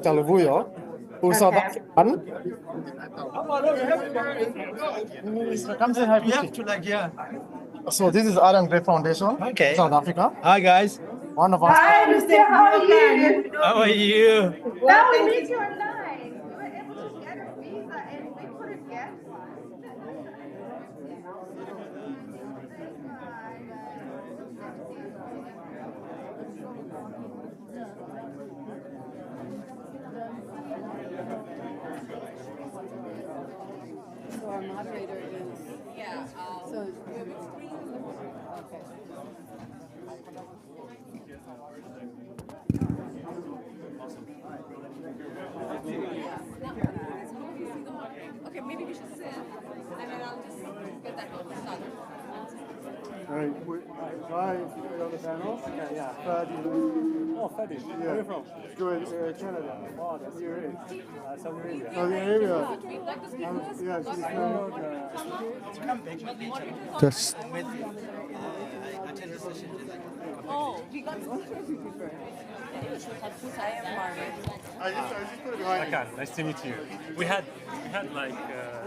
Televuyo, who South Okay. African. Come say hi. You have to So this is Allan Great Foundation, Okay. South Africa. Hi guys. One of us. Hi, Mr. How are you? How are you? Now we meet you online. We were able to get a visa and we couldn't get one. So our moderator is. Yeah. So. Okay. Okay, maybe we should sit, and then I'll just get that started. Hi, on the panel. Yeah. Fadi. Oh, Fadi. Yeah. Where are you from? Good, Canada. Oh, that's You're Saudi Arabia. Saudi Arabia. We'd like to speak with us. Yeah, she's Just Oh, we got pictures you prefer. I am Margaret. I just put it behind you. Rakan, nice to meet you. We had like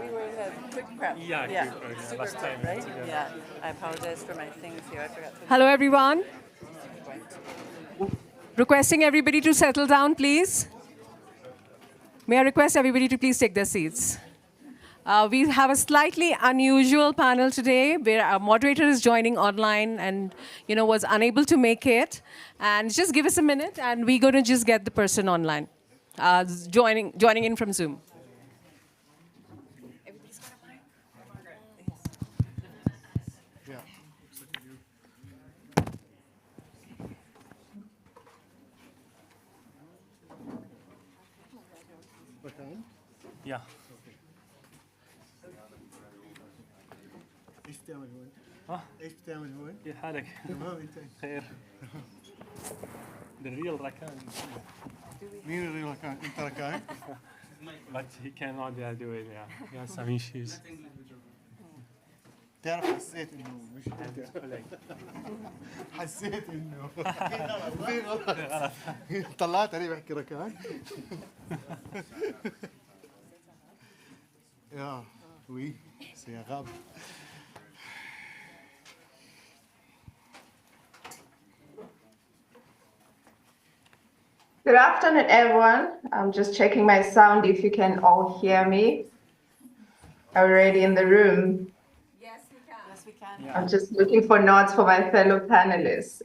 We were in a quick prep. quick, last time Right? together. Yeah. I apologize for my things here. I forgot to. Hello, everyone. Requesting everybody to settle down, please. May I request everybody to please take their seats. We have a slightly unusual panel today where our moderator is joining online and was unable to make it. And just give us a minute and we're going to just get the person online, joining in from Zoom. Yeah. ايش بتعمل هون؟ ها؟ ايش بتعمل هون؟ كيف حالك؟ تمام انت. خير. The real Rakan. مين اللي ركان؟ انت ركان؟ But he cannot do it, yeah. He has some issues. تعرف حسيت انه مش انت. حسيت انه في غلط. طلعت عليه بحكي ركان. يا وي سي غاب. Good afternoon, everyone. I'm just checking my sound if you can all hear me. Are we ready in the room? Yes, we can. Yes, we can. I'm just looking for notes for my fellow panelists.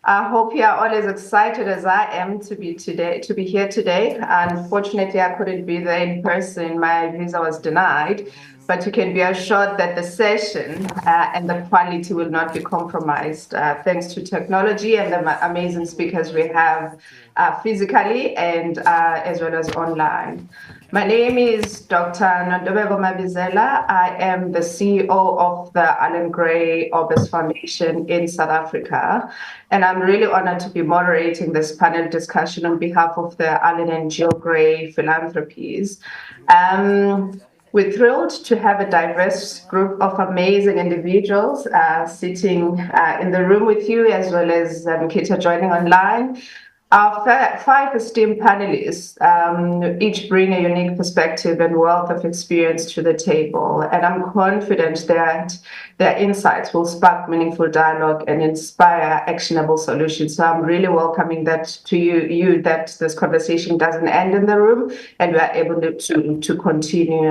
I hope you are all as excited as I am to be here today. Unfortunately, I couldn't be there in person. My visa was denied, but you can be assured that the session and the quality will not be compromised thanks to technology and the amazing speakers we have physically and as well as online. My name is Dr. Nontobeko Mabizela. I am the CEO of the Allan Gray Orbis Foundation in South Africa. And I'm really honored to be moderating this panel discussion on behalf of the Allan and Gill Gray Philanthropies. We're thrilled to have a diverse group of amazing individuals sitting in the room with you, as well as Zimkhitha joining online. Our five esteemed panelists each bring a unique perspective and wealth of experience to the table, and I'm confident that their insights will spark meaningful dialogue and inspire actionable solutions. So I'm really welcoming that to you that this conversation doesn't end in the room, and we are able to continue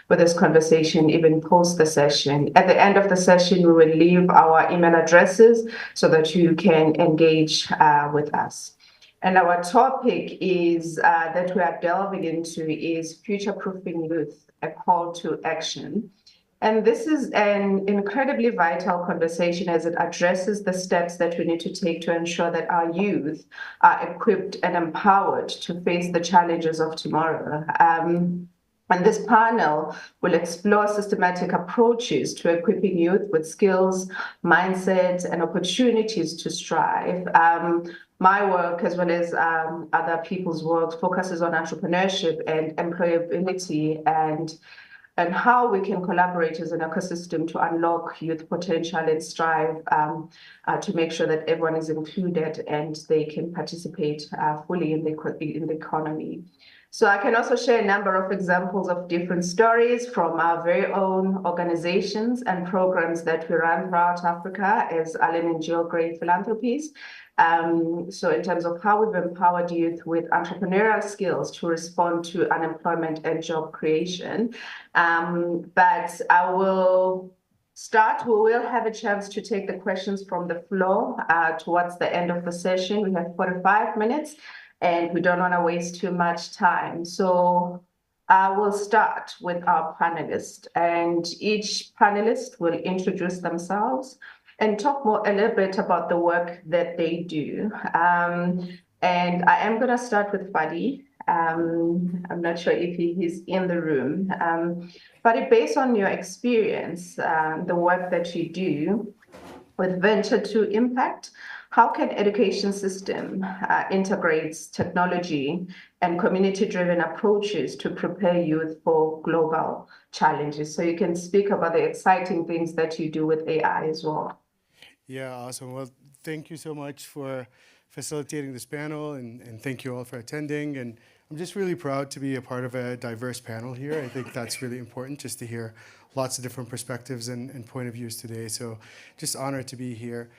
with this conversation even post the session. At the end of the session, we will leave our email addresses so that you can engage with us. And our topic is that we are delving into is future-proofing youth, a call to action. And this is an incredibly vital conversation as it addresses the steps that we need to take to ensure that our youth are equipped and empowered to face the challenges of tomorrow. And this panel will explore systematic approaches to equipping youth with skills, mindsets, and opportunities to strive. My work, as well as other people's work, focuses on entrepreneurship and employability. And and how we can collaborate as an ecosystem to unlock youth potential and strive to make sure that everyone is included and they can participate fully in the economy. So I can also share a number of examples of different stories from our very own organizations and programs that we run throughout Africa as Allan and Gill great philanthropies. So in terms of how we've empowered youth with entrepreneurial skills to respond to unemployment and job creation. But I will start. We will have a chance to take the questions from the floor towards the end of the session. We have 45 minutes. And we don't want to waste too much time. So I will start with our panelists, and each panelist will introduce themselves and talk a little bit about the work that they do. And I am going to start with Fadi. I'm not sure if he's in the room. Fadi, based on your experience, the work that you do with Venture to Impact, how can education system integrates technology and community-driven approaches to prepare youth for global challenges? So you can speak about the exciting things that you do with AI as well. Yeah, awesome. Well, thank you so much for facilitating this panel, and thank you all for attending. And I'm just really proud to be a part of a diverse panel here. I think that's really important, just to hear lots of different perspectives and point of views today. So just honored to be here.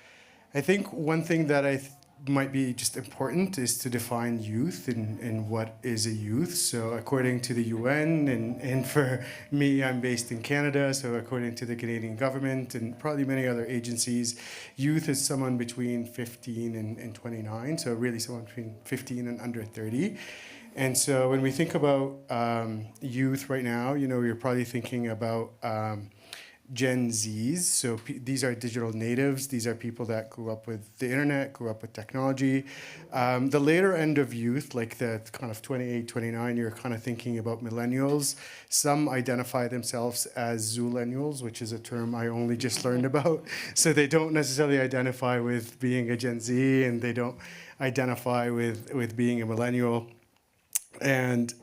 I think one thing that might be just important is to define youth and what is a youth. So according to the UN, and for me, I'm based in Canada, so according to the Canadian government and probably many other agencies, youth is someone between 15 and 29, so really someone between 15 and under 30. And so when we think about youth right now, you're probably thinking about Gen Zs. So these are digital natives. These are people that grew up with the internet, grew up with technology. The later end of youth, like the kind of 28, 29, you're kind of thinking about millennials. Some identify themselves as Zoolennials, which is a term I only just learned about. So they don't necessarily identify with being a Gen Z, and they don't identify with being a millennial. And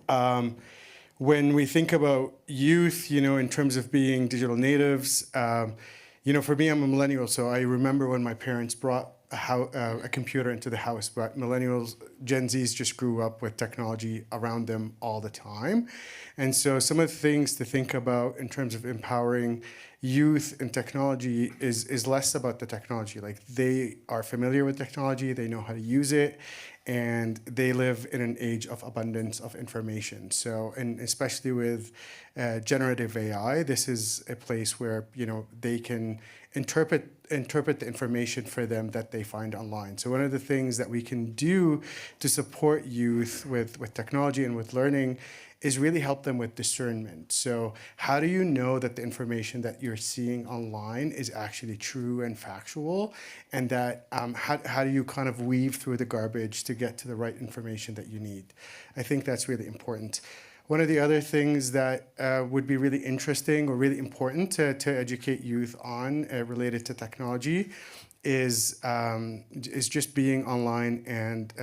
when we think about youth, in terms of being digital natives, for me, I'm a millennial, so I remember when my parents brought a computer into the house, but millennials, Gen Zs just grew up with technology around them all the time. And so some of the things to think about in terms of empowering youth and technology is less about the technology. Like, they are familiar with technology, they know how to use it, and they live in an age of abundance of information. So, and especially with generative AI, this is a place where, they can interpret the information for them that they find online. So one of the things that we can do to support youth with technology and with learning is really help them with discernment. So how do you know that the information that you're seeing online is actually true and factual? And that how do you kind of weave through the garbage to get to the right information that you need? I think that's really important. One of the other things that would be really interesting or really important to educate youth on related to technology is just being online and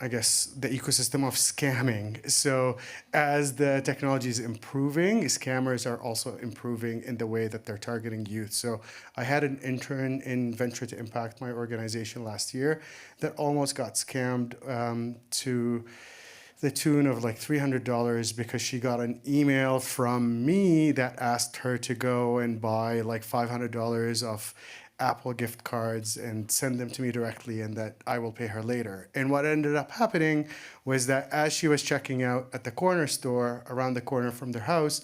I guess the ecosystem of scamming. So as the technology is improving, scammers are also improving in the way that they're targeting youth. So I had an intern in Venture to Impact, my organization, last year that almost got scammed to the tune of like $300 because she got an email from me that asked her to go and buy like $500 of Apple gift cards and send them to me directly, and that I will pay her later. And what ended up happening was that as she was checking out at the corner store around the corner from their house,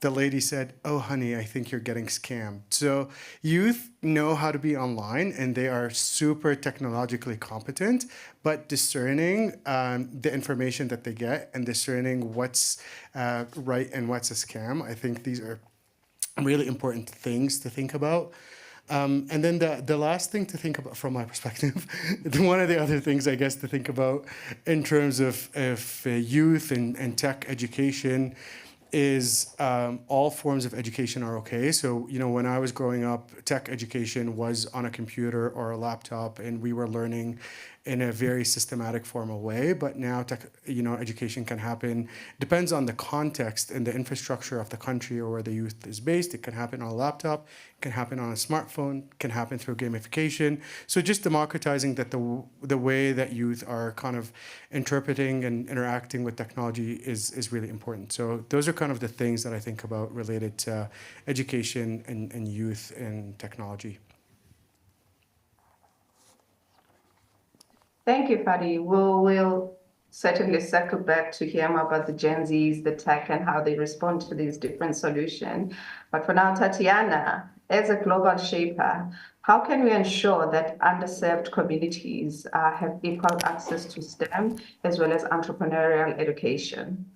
the lady said, "Oh, honey, I think you're getting scammed." So youth know how to be online, and they are super technologically competent, but discerning the information that they get and discerning what's right and what's a scam, I think these are really important things to think about. And then the last thing to think about from my perspective, one of the other things I guess to think about in terms of youth and tech education is all forms of education are okay. So, when I was growing up, tech education was on a computer or a laptop, and we were learning in a very systematic, formal way. But now, education can happen, depends on the context and the infrastructure of the country or where the youth is based. It can happen on a laptop, it can happen on a smartphone, it can happen through gamification. So just democratizing that the way that youth are kind of interpreting and interacting with technology is really important. So those are kind of the things that I think about related to education and youth and technology. Thank you, Fadi. We'll certainly circle back to hear more about the Gen Zs, the tech, and how they respond to these different solutions. But for now, Tatiana, as a global shaper, how can we ensure that underserved communities have equal access to STEM as well as entrepreneurial education?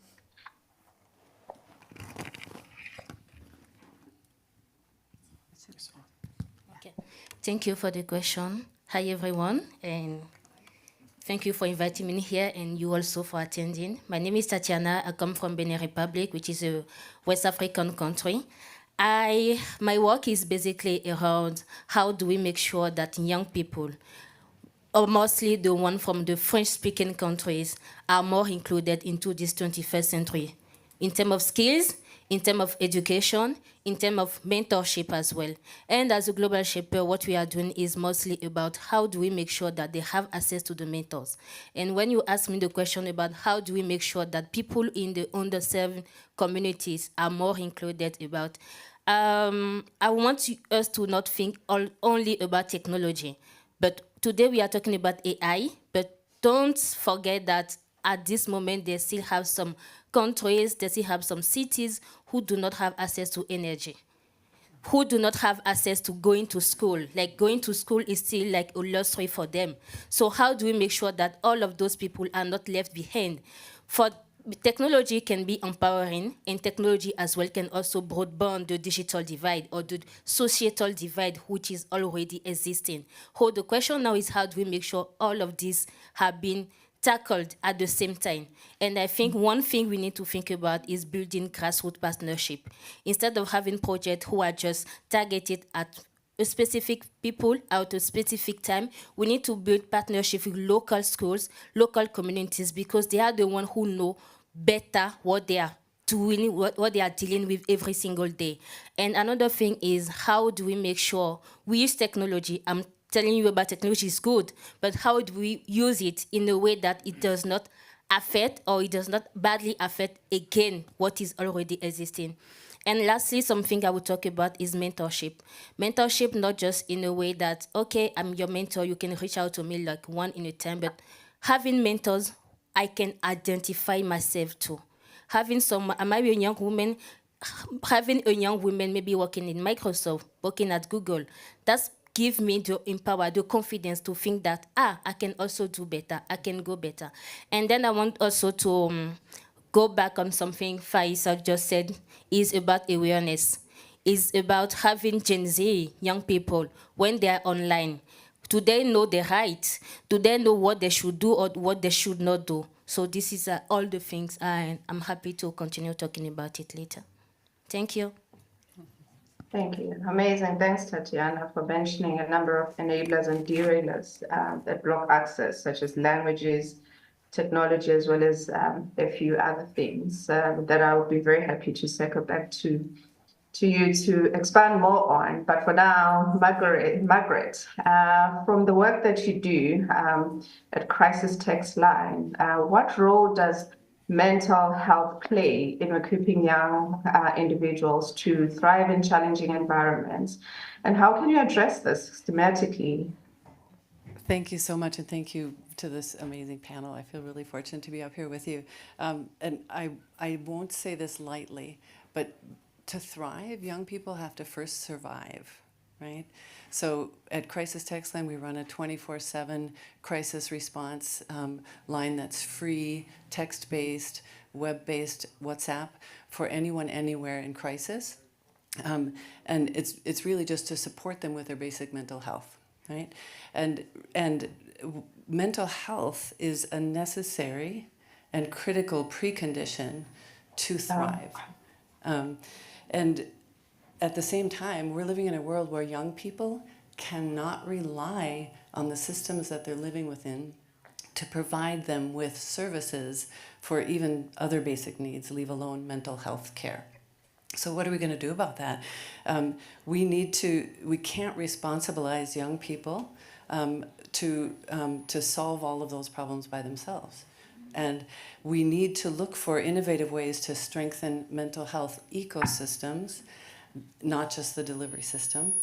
Okay. Thank you for the question. Hi, everyone, and thank you for inviting me here and you also for attending. My name is Tatiana. I come from Benin Republic, which is a West African country. My work is basically around how do we make sure that young people, or mostly the one from the French-speaking countries, are more included into this 21st century in terms of skills, in terms of education, in terms of mentorship as well. And as a global shaper, what we are doing is mostly about how do we make sure that they have access to the mentors. And when you ask me the question about how do we make sure that people in the underserved communities are more included about, I want us to not think only about technology. But today we are talking about AI, but don't forget that at this moment, they still have some countries, they still have some cities who do not have access to energy, who do not have access to going to school. Like going to school is still like a luxury for them. So how do we make sure that all of those people are not left behind? For technology can be empowering, and technology as well can also broadband the digital divide or the societal divide, which is already existing. So the question now is how do we make sure all of these have been tackled at the same time? And I think one thing we need to think about is building grassroots partnership. Instead of having projects who are just targeted at a specific people at a specific time, we need to build partnership with local schools, local communities, because they are the ones who know better what they are doing, what they are dealing with every single day. And another thing is how do we make sure we use technology? I'm telling you about technology is good, but how do we use it in a way that it does not affect or it does not badly affect again what is already existing? And lastly, something I would talk about is mentorship. Mentorship, not just in a way that, okay, I'm your mentor, you can reach out to me like one in a time, but having mentors I can identify myself to. Having I might be a young woman, having a young woman maybe working in Microsoft, working at Google, that's give me the confidence to think that, I can also do better, I can go better. And then I want also to go back on something Faisal just said, is about awareness. Is about having Gen Z, young people, when they are online, do they know the rights? Do they know what they should do or what they should not do? So this is all the things, and I'm happy to continue talking about it later. Thank you. Thank you. Amazing. Thanks, Tatiana, for mentioning a number of enablers and derailers that block access, such as languages, technology, as well as a few other things that I would be very happy to circle back to you to expand more on. But for now, Margaret, from the work that you do at Crisis Text Line, what role does mental health play in equipping young individuals to thrive in challenging environments? And how can you address this systematically? Thank you so much, and thank you to this amazing panel. I feel really fortunate to be up here with you. And I won't say this lightly, but to thrive, young people have to first survive, right? So at Crisis Text Line, we run a 24/7 crisis response line that's free, text-based, web-based WhatsApp for anyone, anywhere in crisis. And it's really just to support them with their basic mental health, right? And mental health is a necessary and critical precondition to thrive. And at the same time, we're living in a world where young people cannot rely on the systems that they're living within to provide them with services for even other basic needs, leave alone mental health care. So what are we going to do about that? We can't responsibilize young people to solve all of those problems by themselves. And we need to look for innovative ways to strengthen mental health ecosystems, not just the delivery system.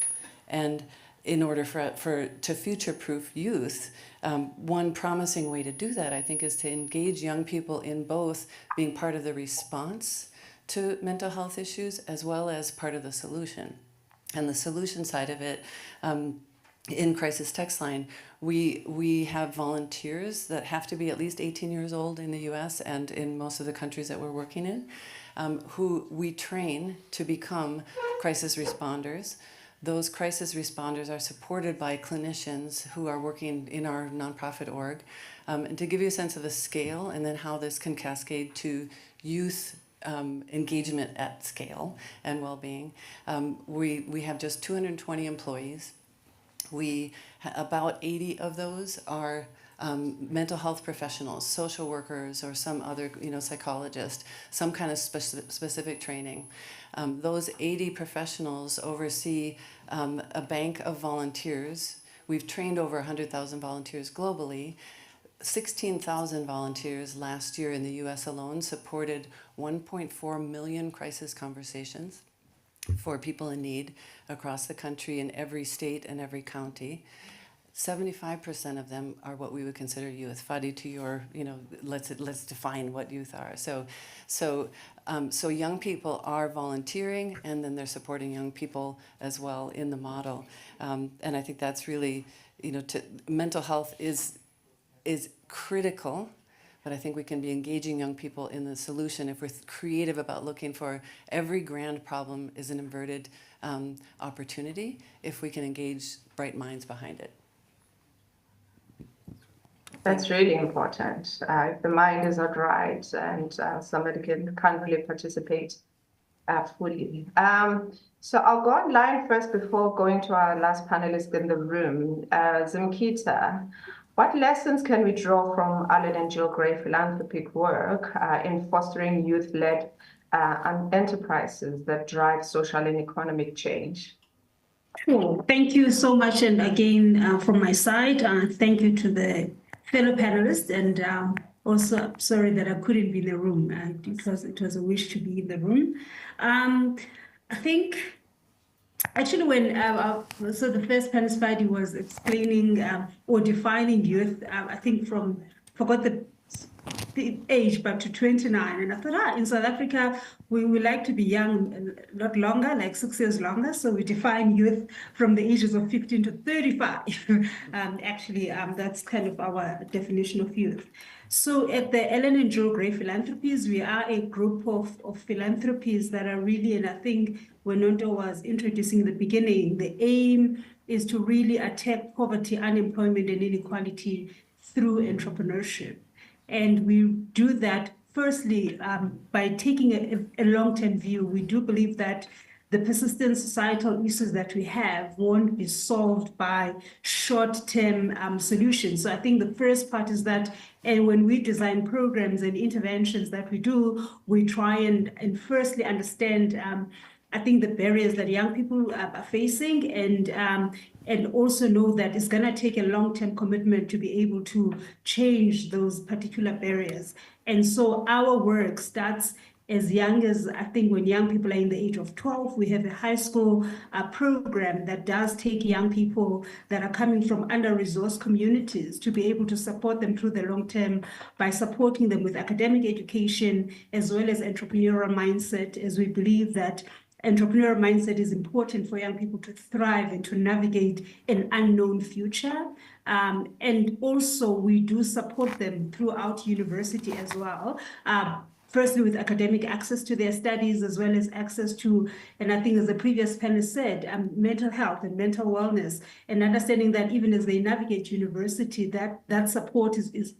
And in order to future-proof youth, one promising way to do that, I think, is to engage young people in both being part of the response to mental health issues as well as part of the solution. And the solution side of it, in Crisis Text Line, we have volunteers that have to be at least 18 years old in the US and in most of the countries that we're working in, who we train to become crisis responders. Those crisis responders are supported by clinicians who are working in our nonprofit org. And to give you a sense of the scale and then how this can cascade to youth engagement at scale and well-being, we have just 220 employees. About 80 of those are mental health professionals, social workers, or some other, psychologist, some kind of specific training. Those 80 professionals oversee a bank of volunteers. We've trained over 100,000 volunteers globally. 16,000 volunteers last year in the US alone supported 1.4 million crisis conversations for people in need across the country in every state and every county. 75% of them are what we would consider youth. Fadi, to your, let's define what youth are. So young people are volunteering, and then they're supporting young people as well in the model. And I think that's really, mental health is critical, but I think we can be engaging young people in the solution if we're creative about looking for every grand problem is an inverted opportunity if we can engage bright minds behind it. That's really important. If the mind is not right and somebody can't really participate fully. So I'll go online first before going to our last panelist in the room. Zimkhitha, what lessons can we draw from Allan and Gill philanthropic work in fostering youth-led enterprises that drive social and economic change? Sure. Thank you so much. And again, from my side, thank you to the fellow panelists. And also, I'm sorry that I couldn't be in the room. It was a wish to be in the room. I think, actually, when so the first panelist, Fadi, was explaining or defining youth, I think forgot the age, but to 29. And I thought, in South Africa, we like to be young, not longer, like 6 years longer. So we define youth from the ages of 15 to 35. Actually, that's kind of our definition of youth. So at the Allan and Gill Philanthropies, we are a group of philanthropies that are really, and I think when Nonto was introducing in the beginning, the aim is to really attack poverty, unemployment, and inequality through entrepreneurship. And we do that, firstly, by taking a long-term view. We do believe that the persistent societal issues that we have won't be solved by short-term solutions. So I think the first part is that, and when we design programs and interventions that we do, we try and firstly understand I think the barriers that young people are facing, and also know that it's going to take a long-term commitment to be able to change those particular barriers. And so our work starts as young as, I think, when young people are in the age of 12, we have a high school program that does take young people that are coming from under-resourced communities to be able to support them through the long term by supporting them with academic education as well as entrepreneurial mindset, as we believe that entrepreneurial mindset is important for young people to thrive and to navigate an unknown future. And also we do support them throughout university as well. Firstly, with academic access to their studies, as well as access to, and I think as the previous panel said, mental health and mental wellness, and understanding that even as they navigate university, that support is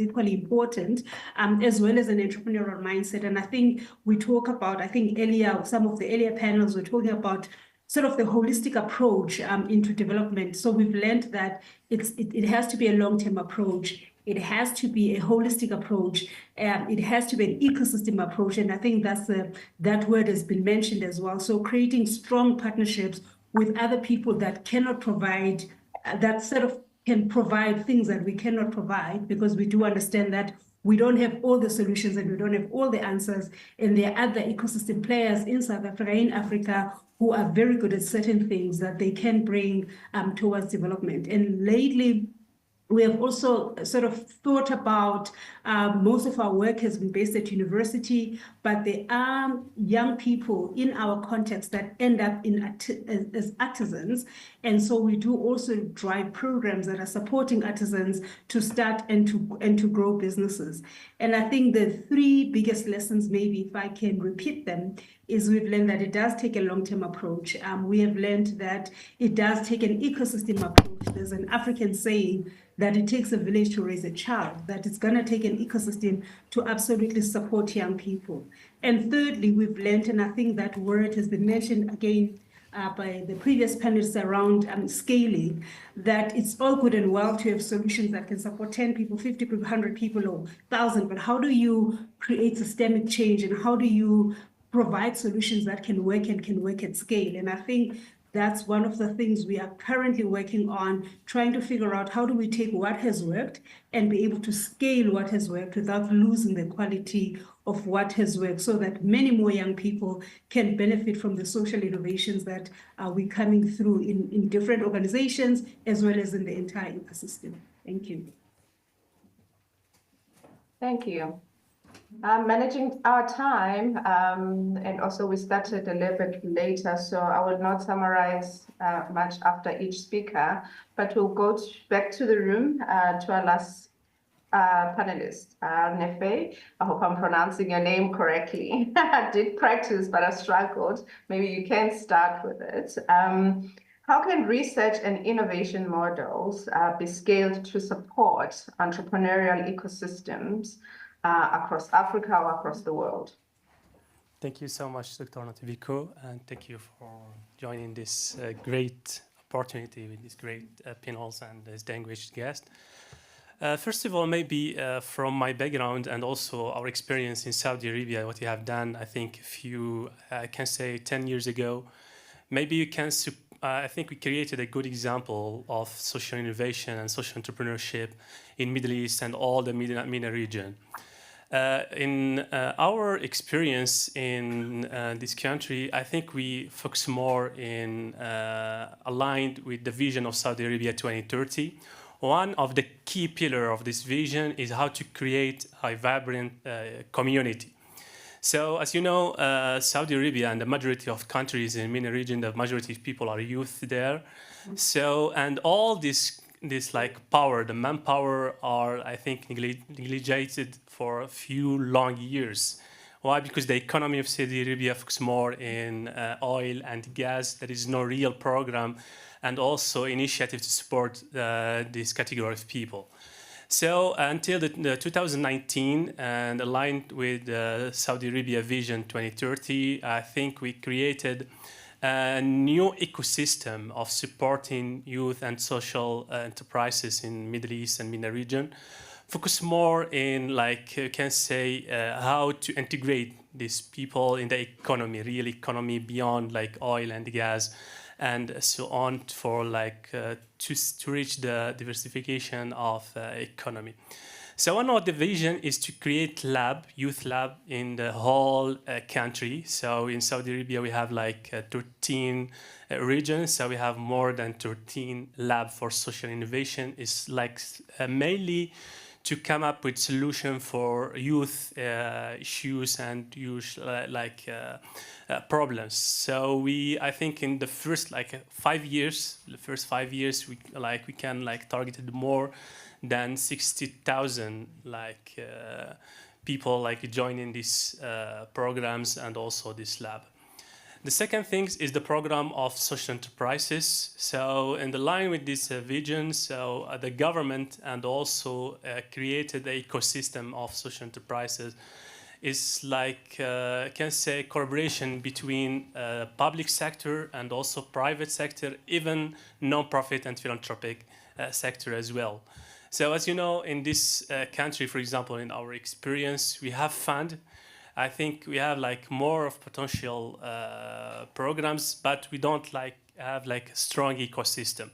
equally important, as well as an entrepreneurial mindset. And I think we talk about, I think earlier, some of the earlier panels were talking about sort of the holistic approach into development. So we've learned that it has to be a long-term approach. It has to be a holistic approach. It has to be an ecosystem approach. And I think that word has been mentioned as well. So creating strong partnerships with other people that cannot provide, that sort of can provide things that we cannot provide, because we do understand that we don't have all the solutions and we don't have all the answers. And there are other ecosystem players in South Africa, in Africa, who are very good at certain things that they can bring towards development. And lately, we have also sort of thought about, most of our work has been based at university, but there are young people in our context that end up as artisans. And so we do also drive programs that are supporting artisans to start and to grow businesses. And I think the three biggest lessons, maybe if I can repeat them, is we've learned that it does take a long-term approach. We have learned that it does take an ecosystem approach. There's an African saying that it takes a village to raise a child, that it's gonna take an ecosystem to absolutely support young people. And thirdly, we've learned, and I think that word has been mentioned again by the previous panelists around scaling, that it's all good and well to have solutions that can support 10 people, 50 people, 100 people, or 1,000, but how do you create systemic change, and how do you provide solutions that can work and can work at scale? And I think that's one of the things we are currently working on, trying to figure out how do we take what has worked and be able to scale what has worked without losing the quality of what has worked, so that many more young people can benefit from the social innovations that we're coming through in different organizations as well as in the entire ecosystem. Thank you. Thank you. Managing our time, and also we started a little bit later, so I will not summarize much after each speaker, but we'll go back to the room to our last panelist, Alnefaie. I hope I'm pronouncing your name correctly. I did practice, but I struggled. Maybe you can start with it. How can research and innovation models be scaled to support entrepreneurial ecosystems across Africa or across the world? Thank you so much, Dr. Nontobeko, and thank you for joining this great opportunity with these great panels and distinguished guests. First of all, maybe from my background and also our experience in Saudi Arabia, what you have done, I think I can say 10 years ago, maybe you can I think we created a good example of social innovation and social entrepreneurship in Middle East and all the MENA region. In our experience in this country, I think we focus more in aligned with the vision of Saudi Arabia 2030. One of the key pillars of this vision is how to create a vibrant community. So, as you know, Saudi Arabia and the majority of countries in the MENA region, the majority of people are youth there. So, and all this like power, the manpower are, I think, neglected for a few long years. Why? Because the economy of Saudi Arabia focuses more in oil and gas. There is no real program and also initiative to support this category of people. So until the 2019, and aligned with the Saudi Arabia Vision 2030, I think we created a new ecosystem of supporting youth and social enterprises in Middle East and MENA region. Focus more in, like, you can say, how to integrate these people in the economy, real economy beyond like oil and gas, and so on, for like to reach the diversification of economy. So one of the vision is to create youth lab in the whole country. So in Saudi Arabia, we have like 13 regions. So we have more than 13 lab for social innovation. It's like mainly to come up with solution for youth issues and youth problems. So I think in the first 5 years, we can target more than 60,000 people joining these programs and also this lab. The second thing is the program of social enterprises. So in the line with this vision, the government and also created an ecosystem of social enterprises is like, I can say, collaboration between public sector and also private sector, even non-profit and philanthropic sector as well. So as you know, in this country, for example, in our experience, we have fund. I think we have like more of potential programs, but we don't like have like a strong ecosystem.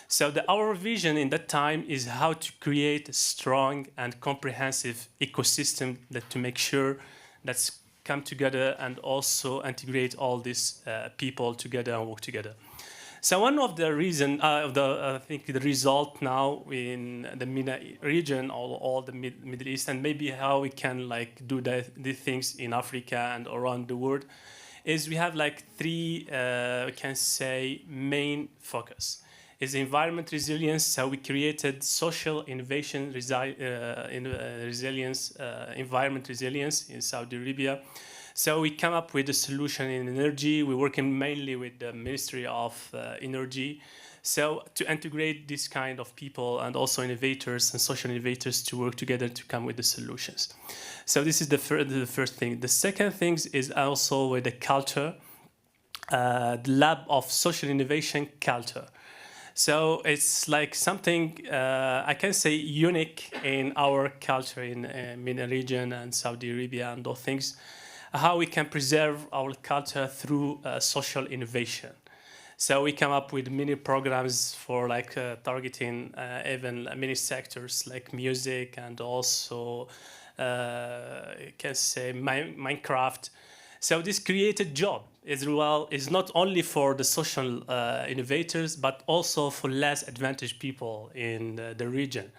So our vision in that time is how to create a strong and comprehensive ecosystem that to make sure that's come together and also integrate all these people together and work together. So one of the reason, I think the result now in the MENA region, all the Middle East, and maybe how we can like do these things in Africa and around the world, is we have like three, we can say, main focus. Is environment resilience. So we created social innovation resilience, environment resilience in Saudi Arabia. So we come up with a solution in energy. We're working mainly with the Ministry of Energy. So to integrate this kind of people and also innovators and social innovators to work together to come with the solutions. So this is the first thing. The second thing is also with the culture, the lab of social innovation culture. So it's like something, I can say, unique in our culture in MENA region and Saudi Arabia and those things, how we can preserve our culture through social innovation. So we come up with many programs for like targeting even many sectors like music and also, I can say, Minecraft. So this created job as well is not only for the social innovators, but also for less advantaged people in the region.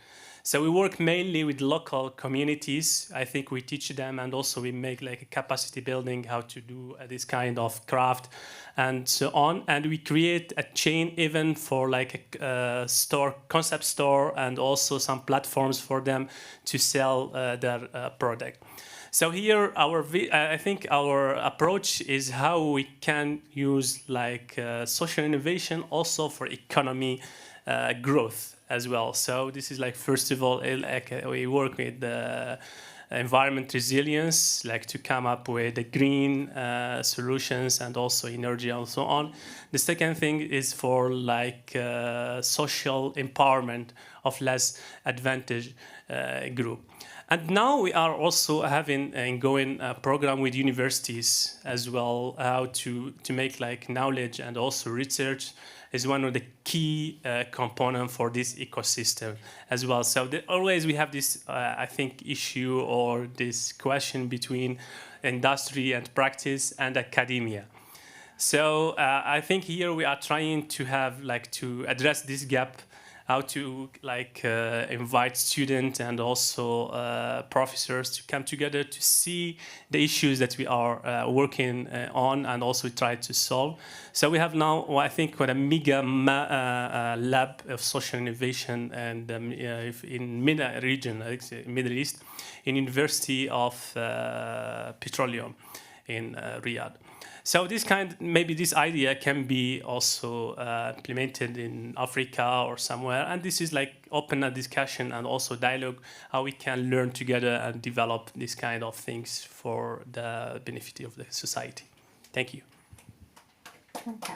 So we work mainly with local communities. I think we teach them and also we make like a capacity building, how to do this kind of craft and so on. And we create a chain even for like a store, concept store, and also some platforms for them to sell their product. So here, I think our approach is how we can use like social innovation also for economy growth as well. So this is like, first of all, like we work with environment resilience, like to come up with the green solutions and also energy and so on. The second thing is for like social empowerment of less advantaged group. And now we are also having an ongoing program with universities as well, how to make like knowledge and also research is one of the key components for this ecosystem as well. So always we have this, I think, issue or this question between industry and practice and academia. So I think here we are trying to have like to address this gap, how to like invite students and also professors to come together to see the issues that we are working on and also try to solve. So we have now, I think, what a Meagher lab of social innovation and in MENA region, Middle East, in University of Petroleum in Riyadh. So maybe this idea can be also implemented in Africa or somewhere. And this is like open a discussion and also dialogue, how we can learn together and develop these kind of things for the benefit of the society. Thank you. Okay.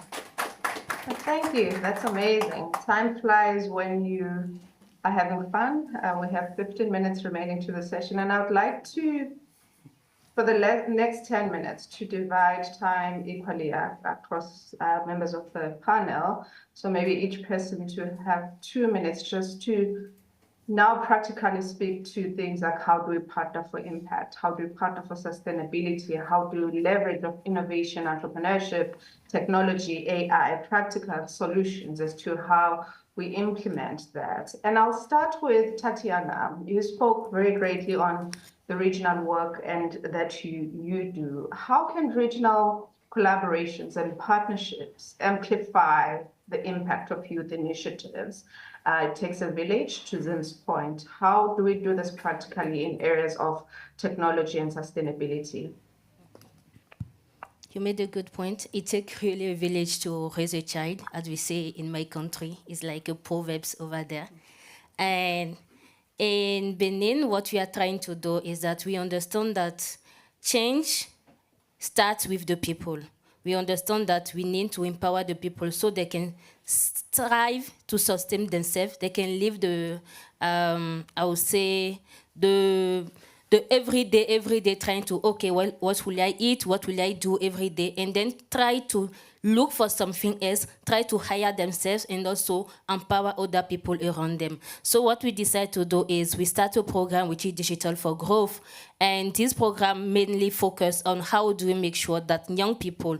Well, thank you. That's amazing. Time flies when you are having fun. We have 15 minutes remaining to the session, and I would like to, for the next 10 minutes, to divide time equally across members of the panel. So maybe each person to have 2 minutes just to now practically speak to things like how do we partner for impact? How do we partner for sustainability? How do we leverage innovation, entrepreneurship, technology, AI, practical solutions as to how we implement that? And I'll start with Tatiana. You spoke very greatly on the regional work and that you do. How can regional collaborations and partnerships amplify the impact of youth initiatives? It takes a village, to Zim's point. How do we do this practically in areas of technology and sustainability? You made a good point. It takes really a village to raise a child, as we say in my country. It's like a proverbs over there. And in Benin, what we are trying to do is that we understand that change starts with the people. We understand that we need to empower the people so they can strive to sustain themselves. They can live the, I would say, the everyday trying to, okay, well, what will I eat? What will I do every day? And then try to look for something else, try to hire themselves and also empower other people around them. So what we decide to do is we start a program which is Digital for Growth. And this program mainly focuses on how do we make sure that young people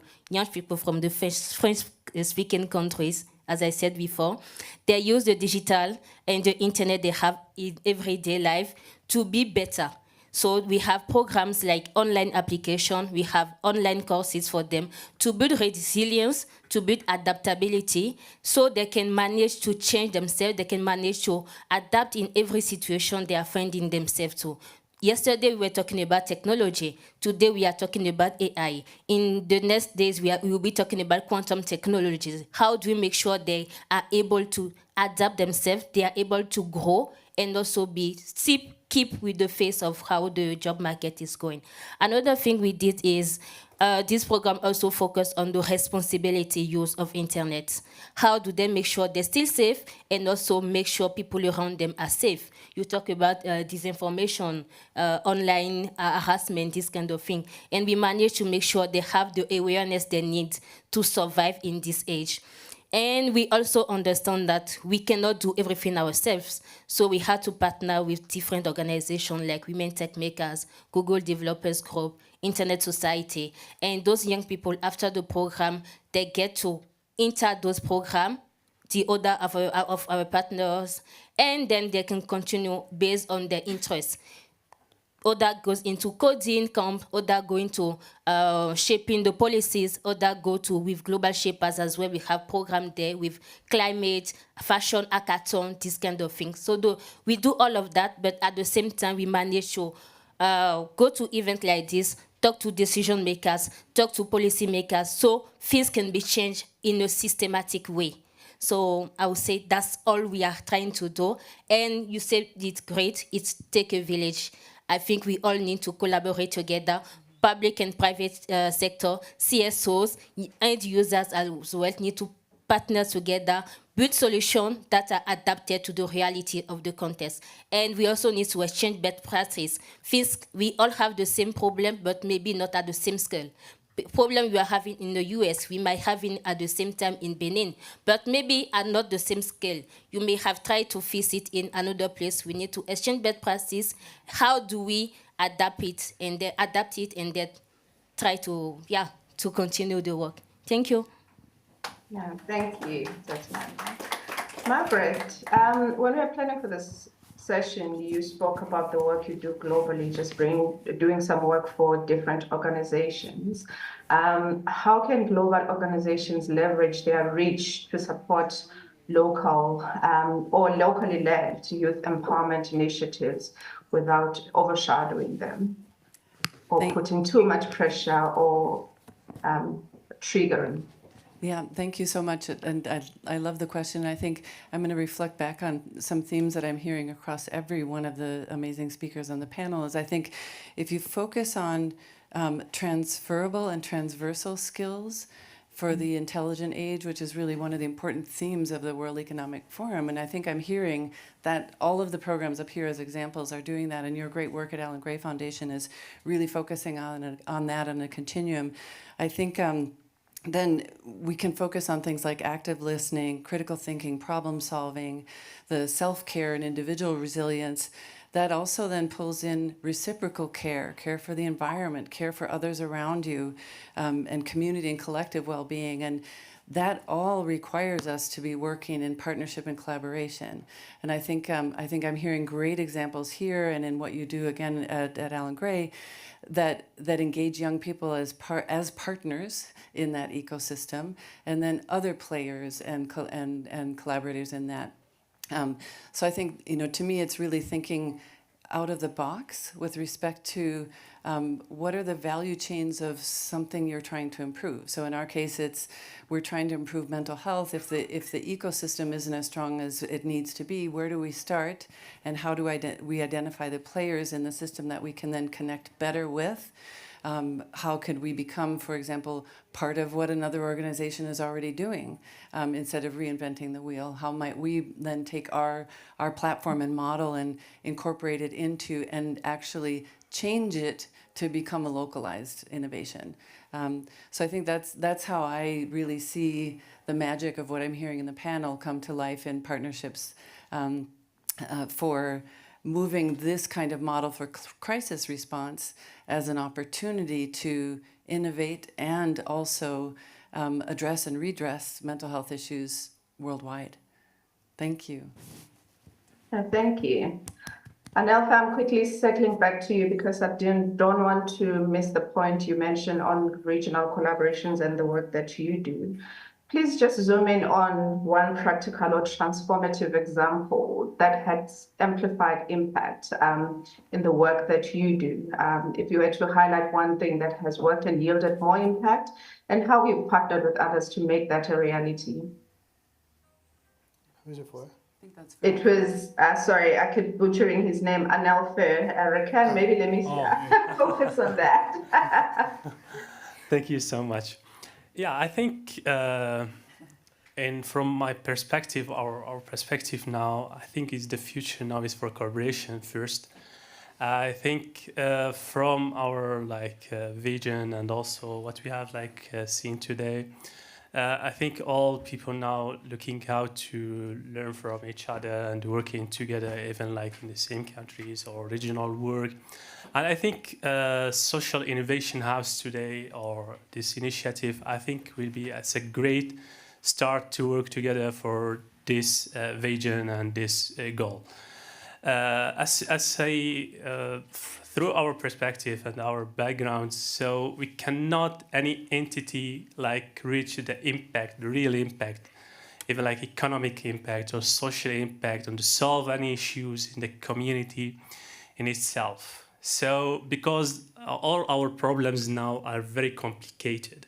from the French-speaking countries, as I said before, they use the digital and the internet they have in everyday life to be better. So we have programs like online application, we have online courses for them to build resilience, to build adaptability, so they can manage to change themselves, they can manage to adapt in every situation they are finding themselves to. Yesterday we were talking about technology. Today we are talking about AI. In the next days we will be talking about quantum technologies. How do we make sure they are able to adapt themselves, they are able to grow, and also keep with the face of how the job market is going. Another thing we did is this program also focused on the responsibility use of internet. How do they make sure they're still safe and also make sure people around them are safe? You talk about disinformation, online harassment, this kind of thing. And we managed to make sure they have the awareness they need to survive in this age. And we also understand that we cannot do everything ourselves. So we had to partner with different organizations like Women Tech Makers, Google Developers Group, Internet Society. And those young people, after the program, they get to enter those programs, the other of our partners, and then they can continue based on their interests. Other goes into coding camp, other go into shaping the policies, other go to with global shapers as well. We have program there with climate, fashion, hackathon, this kind of things. So we do all of that, but at the same time, we manage to go to events like this, talk to decision makers, talk to policy makers, so things can be changed in a systematic way. So I would say that's all we are trying to do. And you said it's great, it's take a village. I think we all need to collaborate together, public and private sector, CSOs, end users as well need to partner together, build solutions that are adapted to the reality of the context. And we also need to exchange best practices. We all have the same problem, but maybe not at the same scale. Problem we are having in the US, we might have it at the same time in Benin, but maybe at not the same scale. You may have tried to fix it in another place. We need to exchange best practices. How do we adapt it and then try to continue the work? Thank you. Yeah, thank you, Tatiana. Margaret, when we were planning for this session, you spoke about the work you do globally, just doing some work for different organizations. How can global organizations leverage their reach to support local or locally led youth empowerment initiatives without overshadowing them or putting too much pressure or triggering? Yeah, thank you so much. And I love the question. I think I'm going to reflect back on some themes that I'm hearing across every one of the amazing speakers on the panel. Is I think if you focus on transferable and transversal skills for the intelligent age, which is really one of the important themes of the World Economic Forum, and I think I'm hearing that all of the programs up here as examples are doing that, and your great work at Allan Gray Foundation is really focusing on that on a continuum. I think then we can focus on things like active listening, critical thinking, problem solving, the self-care and individual resilience. That also then pulls in reciprocal care, care for the environment, care for others around you, and community and collective well-being. And that all requires us to be working in partnership and collaboration. And I think I'm hearing great examples here and in what you do again at Allan Gray that engage young people as partners in that ecosystem, and then other players and collaborators in that. So I think, to me, it's really thinking out of the box with respect to what are the value chains of something you're trying to improve. So in our case, we're trying to improve mental health. If the ecosystem isn't as strong as it needs to be, where do we start, and how do we identify the players in the system that we can then connect better with? How could we become, for example, part of what another organization is already doing instead of reinventing the wheel? How might we then take our platform and model and incorporate it into and actually change it to become a localized innovation? So I think that's how I really see the magic of what I'm hearing in the panel come to life in partnerships for moving this kind of model for crisis response as an opportunity to innovate and also address and redress mental health issues worldwide. Thank you. Thank you. Alnefaie, I'm quickly circling back to you because I don't want to miss the point you mentioned on regional collaborations and the work that you do. Please just zoom in on one practical or transformative example that has amplified impact in the work that you do. If you were to highlight one thing that has worked and yielded more impact, and how you've partnered with others to make that a reality. Who's it for? It was, sorry, I keep butchering his name, Alnefaie. Rakan, maybe let me focus on that. Thank you so much. Yeah, I think, and from my perspective, our perspective now, I think is the future now is for collaboration first. I think from our vision and also what we have seen today, I think all people now looking how to learn from each other and working together, even in the same countries or regional work. And I think Social Innovation House today, or this initiative, I think will be as a great start to work together for this vision and this goal. Through our perspective and our background, so we cannot any entity reach the impact, the real impact, even economic impact or social impact, and to solve any issues in the community in itself. So because all our problems now are very complicated.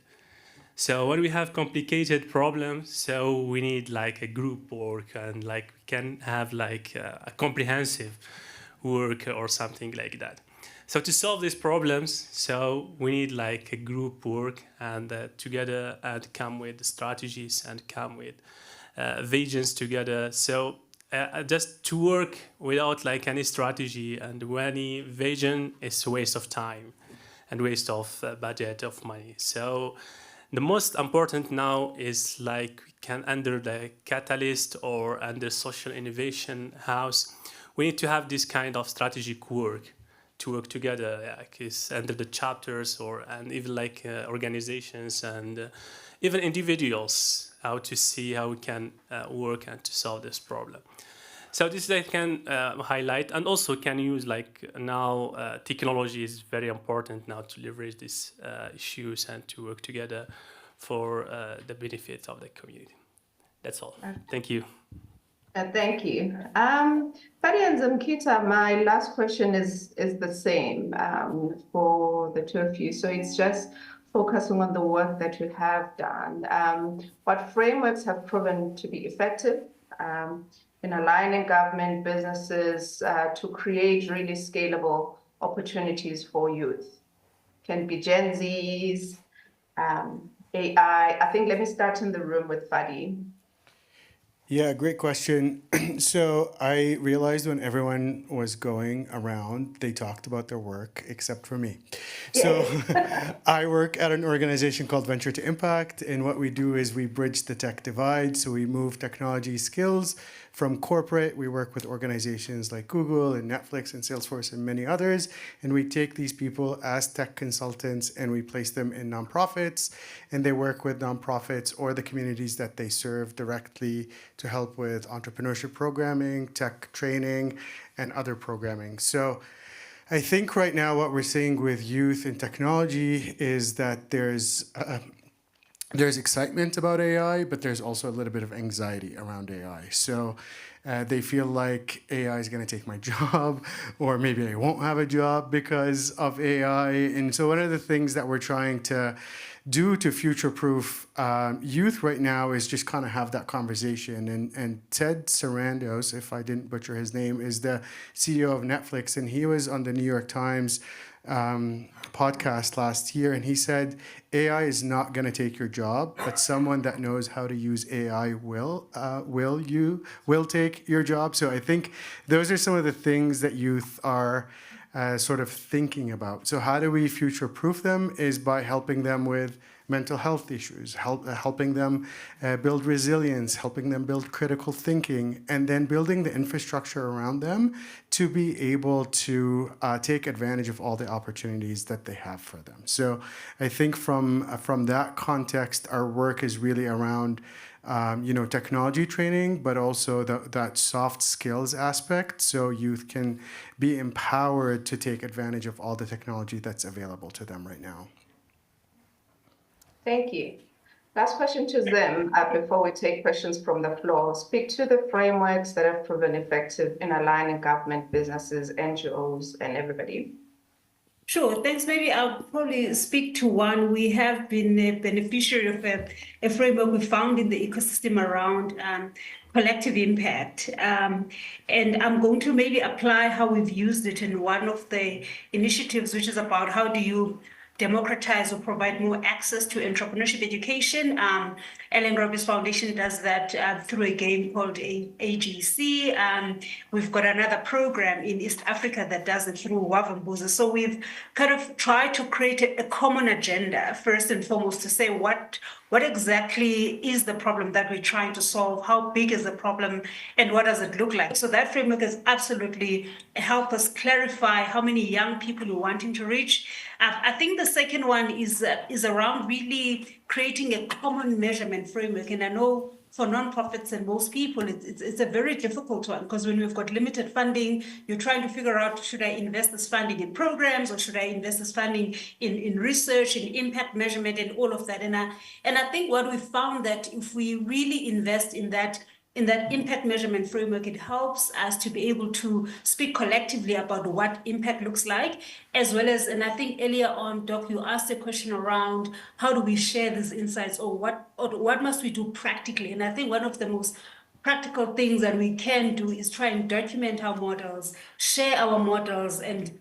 So when we have complicated problems, so we need a group work and we can have a comprehensive work or something like that. So to solve these problems, so we need a group work and together and come with strategies and come with visions together. So just to work without any strategy and any vision is a waste of time and waste of budget of money. So the most important now is we can under the catalyst or under Social Innovation House, we need to have this kind of strategic work to work together, is under the chapters and even organizations and even individuals, how to see how we can work and to solve this problem. So this I can highlight, and also can use now technology is very important now to leverage these issues and to work together for the benefit of the community. That's all. Thank you. Thank you. Fadi and Zimkhitha, my last question is the same for the two of you. So it's just focusing on the work that you have done. What frameworks have proven to be effective in aligning government, businesses to create really scalable opportunities for youth? Can be Gen Zs, AI. I think let me start in the room with Fadi. Yeah, great question. So I realized when everyone was going around, they talked about their work except for me. So I work at an organization called Venture to Impact, and what we do is we bridge the tech divide. So we move technology skills from corporate. We work with organizations like Google and Netflix and Salesforce and many others, and we take these people as tech consultants and we place them in nonprofits, and they work with nonprofits or the communities that they serve directly to help with entrepreneurship programming, tech training, and other programming. So I think right now what we're seeing with youth and technology is that there's excitement about AI, but there's also a little bit of anxiety around AI. So they feel like AI is going to take my job, or maybe I won't have a job because of AI. And so one of the things that we're trying to do to future-proof youth right now is just kind of have that conversation. And Ted Sarandos, if I didn't butcher his name, is the CEO of Netflix, and he was on the New York Times podcast last year, and he said AI is not going to take your job, but someone that knows how to use AI will take your job. So I think those are some of the things that youth are sort of thinking about. So how do we future-proof them is by helping them with mental health issues, helping them build resilience, helping them build critical thinking, and then building the infrastructure around them to be able to take advantage of all the opportunities that they have for them. So I think from that context, our work is really around technology training, but also that soft skills aspect, so youth can be empowered to take advantage of all the technology that's available to them right now. Thank you. Last question to them before we take questions from the floor. Speak to the frameworks that have proven effective in aligning government, businesses, NGOs, and everybody. Sure, thanks. Maybe I'll probably speak to one. We have been a beneficiary of a framework we found in the ecosystem around collective impact. And I'm going to maybe apply how we've used it in one of the initiatives, which is about how do you democratize or provide more access to entrepreneurship education. Allan Robbins Foundation does that through a game called AGC. We've got another program in East Africa that does it through Wavambuza. So we've kind of tried to create a common agenda, first and foremost, to say what exactly is the problem that we're trying to solve, how big is the problem, and what does it look like. So that framework has absolutely helped us clarify how many young people we're wanting to reach. I think the second one is around really creating a common measurement framework. And I know for nonprofits and most people, it's a very difficult one, because when we've got limited funding, you're trying to figure out, should I invest this funding in programs, or should I invest this funding in research, in impact measurement, and all of that. And I think what we found that if we really invest in that impact measurement framework, it helps us to be able to speak collectively about what impact looks like, as well as, and I think earlier on, Doc, you asked a question around how do we share these insights, or what must we do practically? And I think one of the most practical things that we can do is try and document our models, share our models, and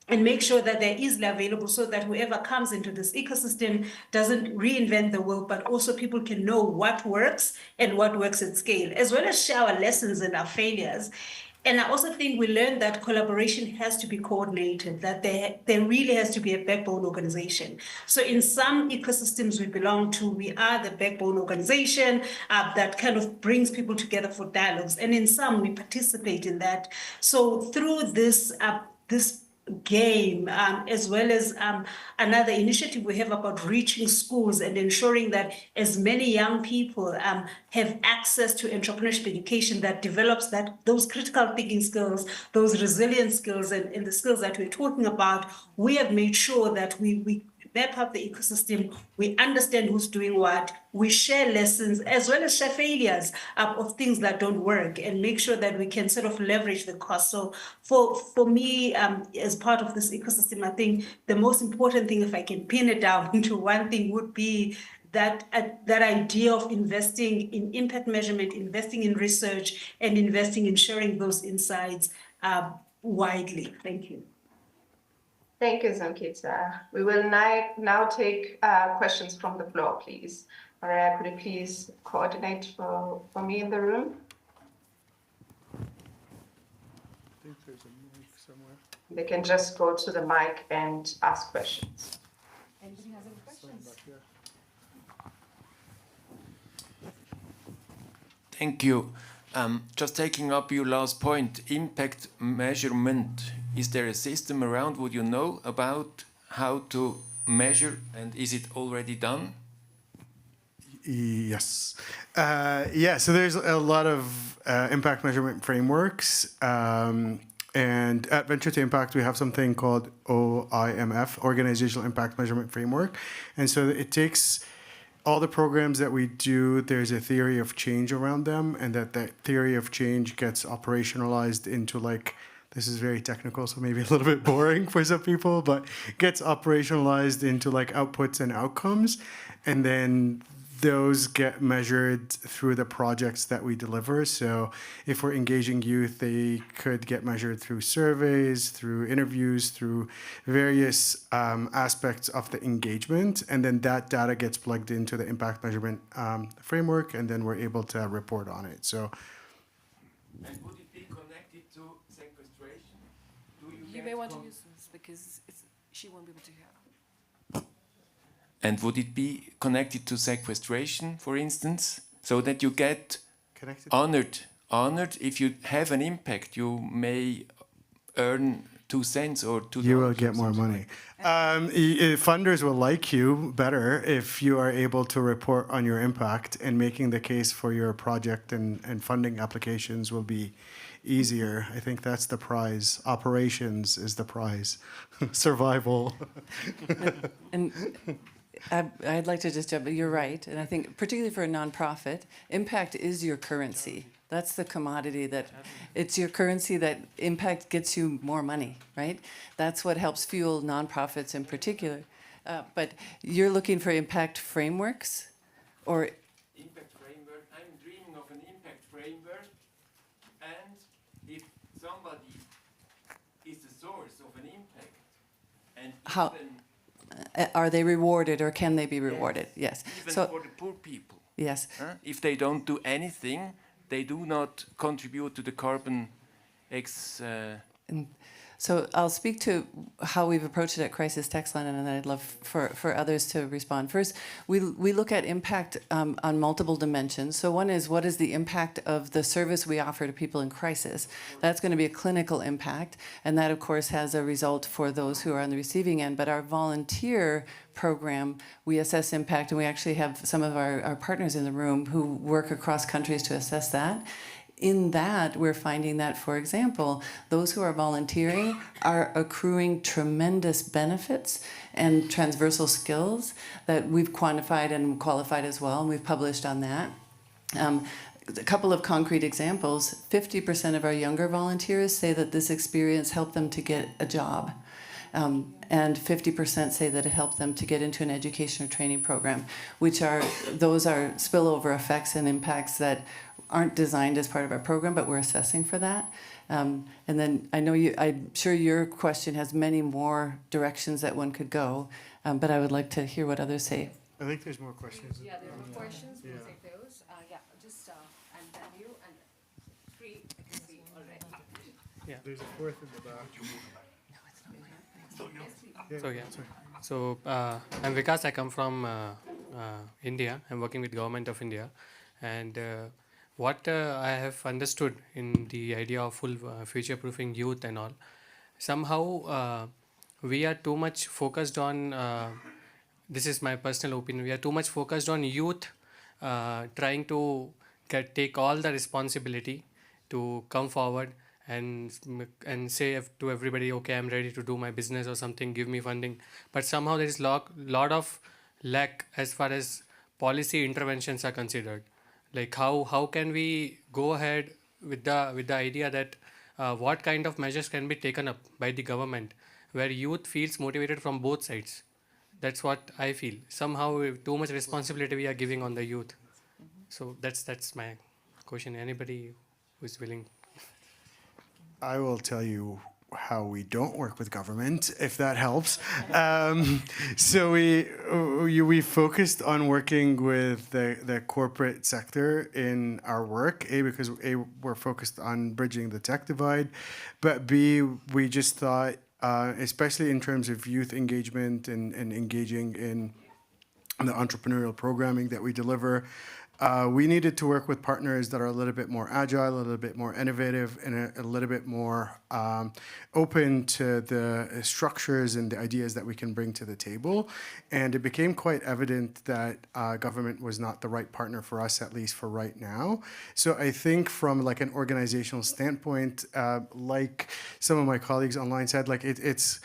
make sure that they're easily available, so that whoever comes into this ecosystem doesn't reinvent the wheel, but also people can know what works and what works at scale, as well as share our lessons and our failures. And I also think we learned that collaboration has to be coordinated, that there really has to be a backbone organization. So in some ecosystems we belong to, we are the backbone organization that kind of brings people together for dialogues. And in some, we participate in that. So through this game, as well as another initiative we have about reaching schools and ensuring that as many young people have access to entrepreneurship education that develops those critical thinking skills, those resilient skills, and the skills that we're talking about. We have made sure that we map out the ecosystem, we understand who's doing what, we share lessons as well as share failures of things that don't work, and make sure that we can sort of leverage the cost. So for me, as part of this ecosystem, I think the most important thing, if I can pin it down into one thing, would be that idea of investing in impact measurement, investing in research, and investing in sharing those insights widely. Thank you. Thank you, Zimkhitha. We will now take questions from the floor, please. Maria, could you please coordinate for me in the room? I think there's a mic somewhere. They can just go to the mic and ask questions. Anybody has any questions? Thank you. Just taking up your last point, impact measurement. Is there a system around? Would you know about how to measure, and is it already done? Yes. So there's a lot of impact measurement frameworks. And at Venture to Impact, we have something called OIMF, Organizational Impact Measurement Framework. And so it takes all the programs that we do, there's a theory of change around them, and that theory of change gets operationalized into, like, this is very technical, so maybe a little bit boring for some people, but gets operationalized into like outputs and outcomes. And then those get measured through the projects that we deliver. So if we're engaging youth, they could get measured through surveys, through interviews, through various aspects of the engagement. And then that data gets plugged into the impact measurement framework, and then we're able to report on it. So. And would it be connected to sequestration? You may want to use this because she won't be able to hear. And would it be connected to sequestration, for instance, so that you get honored? If you have an impact, you may earn 2 cents or $2. You will get more money. Funders will like you better if you are able to report on your impact, and making the case for your project and funding applications will be easier. I think that's the prize. Operations is the prize. Survival. And I'd like to just jump, you're right. And I think particularly for a nonprofit, impact is your currency. That's the commodity that, it's your currency that impact gets you more money, right? That's what helps fuel nonprofits in particular. But you're looking for impact frameworks or? Impact framework, I'm dreaming of an impact framework, and if somebody is the source of an impact, and how even, are they rewarded or can they be rewarded? Yes. Even so, for the poor people. Yes. If they don't do anything, they do not contribute to the carbon So I'll speak to how we've approached it at Crisis Text Line, and then I'd love for others to respond. First, we look at impact on multiple dimensions. So one is, what is the impact of the service we offer to people in crisis? That's going to be a clinical impact, and that, of course, has a result for those who are on the receiving end. But our volunteer program, we assess impact, and we actually have some of our partners in the room who work across countries to assess that. In that, we're finding that, for example, those who are volunteering are accruing tremendous benefits and transversal skills that we've quantified and qualified as well, and we've published on that. A couple of concrete examples. 50% of our younger volunteers say that this experience helped them to get a job. And 50% say that it helped them to get into an education or training program, those are spillover effects and impacts that aren't designed as part of our program, but we're assessing for that. And then I'm sure your question has many more directions that one could go, but I would like to hear what others say. I think there's more questions. Yeah, there are more questions. We'll take those. And then you and 3 I can see already. Yeah. There's a 4th in the back. So I'm Vikas. I come from India. I'm working with Government of India, and what I have understood in the idea of full future-proofing youth and all, somehow we are too much focused on, this is my personal opinion, we are too much focused on youth trying to take all the responsibility to come forward and say to everybody, okay, I'm ready to do my business or something, give me funding. But somehow there is lot of lack as far as policy interventions are considered. Like how can we go ahead with the idea that what kind of measures can be taken up by the government where youth feels motivated from both sides? That's what I feel. Somehow too much responsibility we are giving on the youth. So that's my question. Anybody who is willing? I will tell you how we don't work with government, if that helps. So we focused on working with the corporate sector in our work, because we're focused on bridging the tech divide, but B, we just thought, especially in terms of youth engagement and engaging in the entrepreneurial programming that we deliver, we needed to work with partners that are a little bit more agile, a little bit more innovative, and a little bit more open to the structures and the ideas that we can bring to the table. And it became quite evident that government was not the right partner for us, at least for right now. So I think from like an organizational standpoint, like some of my colleagues online said, like it's